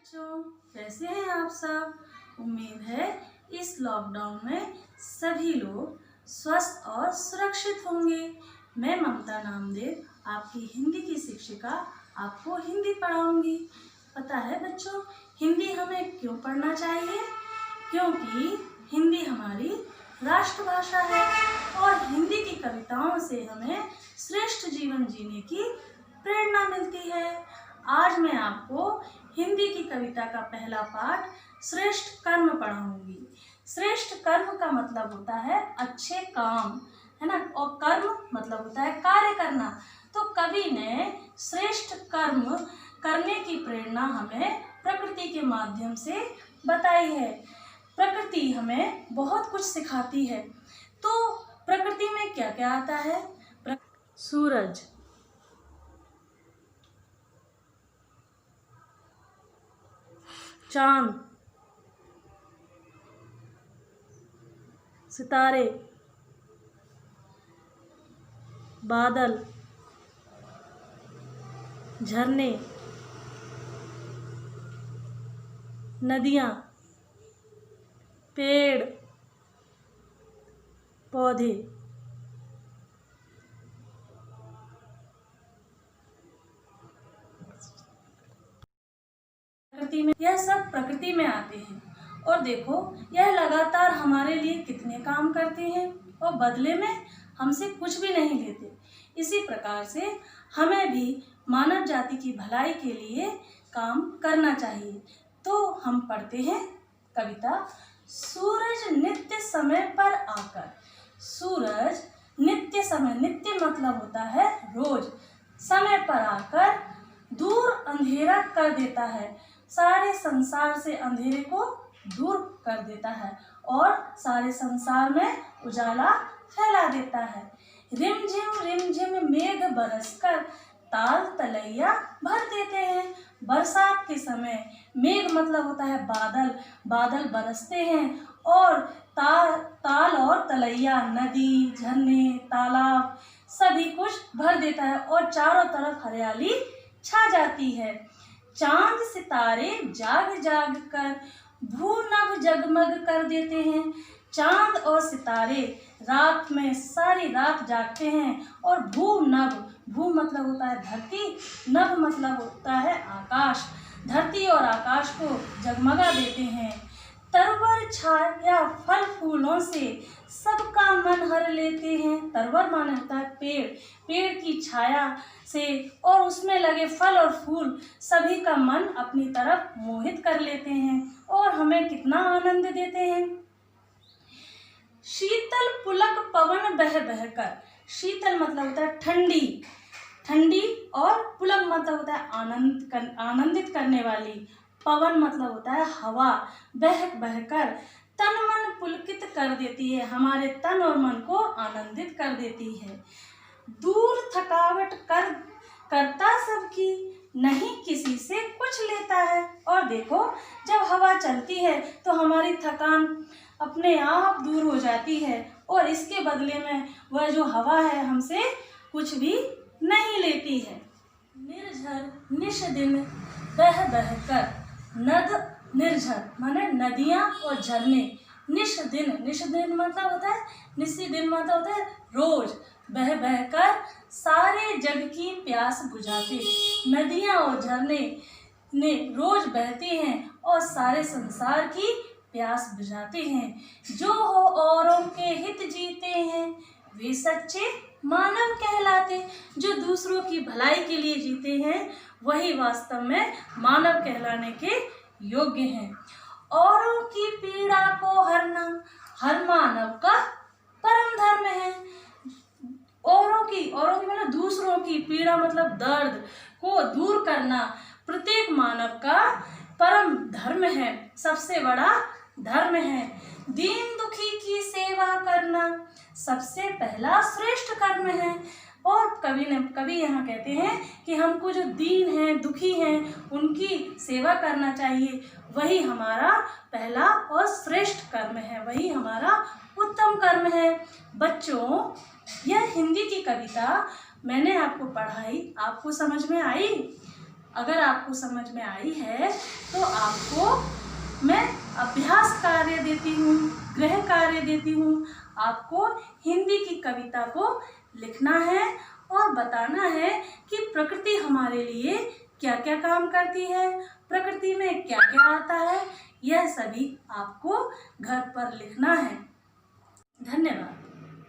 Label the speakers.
Speaker 1: बच्चों, कैसे हैं आप सब। उम्मीद है इस लॉकडाउन में सभी लोग स्वस्थ और सुरक्षित होंगे। मैं ममता नामदेव, आपकी हिंदी की शिक्षिका, आपको हिंदी पढ़ाऊंगी। पता है बच्चों, हिंदी हमें क्यों पढ़ना चाहिए? क्योंकि हिंदी हमारी राष्ट्रभाषा है और हिंदी की कविताओं से हमें श्रेष्ठ जीवन जीने की प्रेरणा मिलती है। आज मैं आपको हिंदी की कविता का पहला पाठ श्रेष्ठ कर्म पढ़ाऊंगी। श्रेष्ठ कर्म का मतलब होता है अच्छे काम, है ना, और कर्म मतलब होता है कार्य करना। तो कवि ने श्रेष्ठ कर्म करने की प्रेरणा हमें प्रकृति के माध्यम से बताई है। प्रकृति हमें बहुत कुछ सिखाती है। तो प्रकृति में क्या क्या आता है? सूरज, चांद, सितारे, बादल, झरने, नदियाँ, पेड़ पौधे। प्रकृति में यह सब प्रकृति में आते हैं और देखो यह लगातार हमारे लिए कितने काम करते हैं और बदले में हमसे कुछ भी नहीं लेते। इसी प्रकार से हमें भी मानव जाति की भलाई के लिए काम करना चाहिए। तो हम पढ़ते हैं कविता। सूरज नित्य समय पर आकर। सूरज नित्य समय, नित्य मतलब होता है रोज, समय पर आकर दूर अंधेरा कर देता है। सारे संसार से अंधेरे को दूर कर देता है और सारे संसार में उजाला फैला देता है। रिमझिम मेघ बरसकर ताल तलैया भर देते हैं। बरसात के समय मेघ मतलब होता है बादल, बादल बरसते हैं और ताल और तलैया, नदी, झरने, तालाब सभी कुछ भर देता है और चारों तरफ हरियाली छा जाती है। चांद सितारे जाग जाग कर भूनभ जगमग कर देते हैं। चांद और सितारे रात में सारी रात जागते हैं और भूनभ, भू मतलब होता है धरती, नभ मतलब होता है आकाश, धरती और आकाश को जगमगा देते हैं। तरवर छाया फल फूलों से सबका मन हर लेते हैं। तरवर माने होता है पेड़, पेड़ की छाया से और उसमें लगे फल और फूल सभी का मन अपनी तरफ मोहित कर लेते हैं और हमें कितना आनंद देते हैं। शीतल पुलक पवन बह बह कर। शीतल मतलब होता है ठंडी, ठंडी और पुलक मतलब होता है आनंदित करने वाली। पवन मतलब होता है हवा, बह बहकर तन मन पुलकित कर देती है, हमारे तन और मन को आनंदित कर देती है। दूर थकावट करता सबकी, नहीं किसी से कुछ लेता है। और देखो जब हवा चलती है तो हमारी थकान अपने आप दूर हो जाती है और इसके बदले में वह जो हवा है हमसे कुछ भी नहीं लेती है। निर्झर निश दिन बह बह कर। नद निर्झर माने नदियाँ और झरने। निश दिन मतलब होता है, निशी दिन मतलब होता है रोज, बह बह कर सारे जग की प्यास बुझाते। नदियाँ और झरने ने रोज बहते हैं और सारे संसार की प्यास बुझाते हैं। जो हो औरों के हित जीते हैं वे सच्चे मानव कहलाते। जो दूसरों की भलाई के लिए जीते हैं वही वास्तव में मानव कहलाने के योग्य हैं। औरों की पीड़ा को हरना हर मानव का परम धर्म है। औरों की मतलब दूसरों की पीड़ा मतलब दर्द को दूर करना प्रत्येक मानव का परम धर्म है, सबसे बड़ा धर्म है। दीन दुखी की सेवा करना सबसे पहला श्रेष्ठ कर्म है। और कवि यहाँ कहते हैं कि हमको जो दीन हैं, दुखी हैं, उनकी सेवा करना चाहिए। वही हमारा पहला और श्रेष्ठ कर्म है, वही हमारा उत्तम कर्म है। बच्चों, यह हिंदी की कविता मैंने आपको पढ़ाई, आपको समझ में आई? अगर आपको समझ में आई है तो आपको मैं अभ्यास कार्य देती हूँ, गृह कार्य देती हूँ। आपको हिंदी की कविता को लिखना है और बताना है कि प्रकृति हमारे लिए क्या क्या काम करती है, प्रकृति में क्या क्या आता है, यह सभी आपको घर पर लिखना है। धन्यवाद।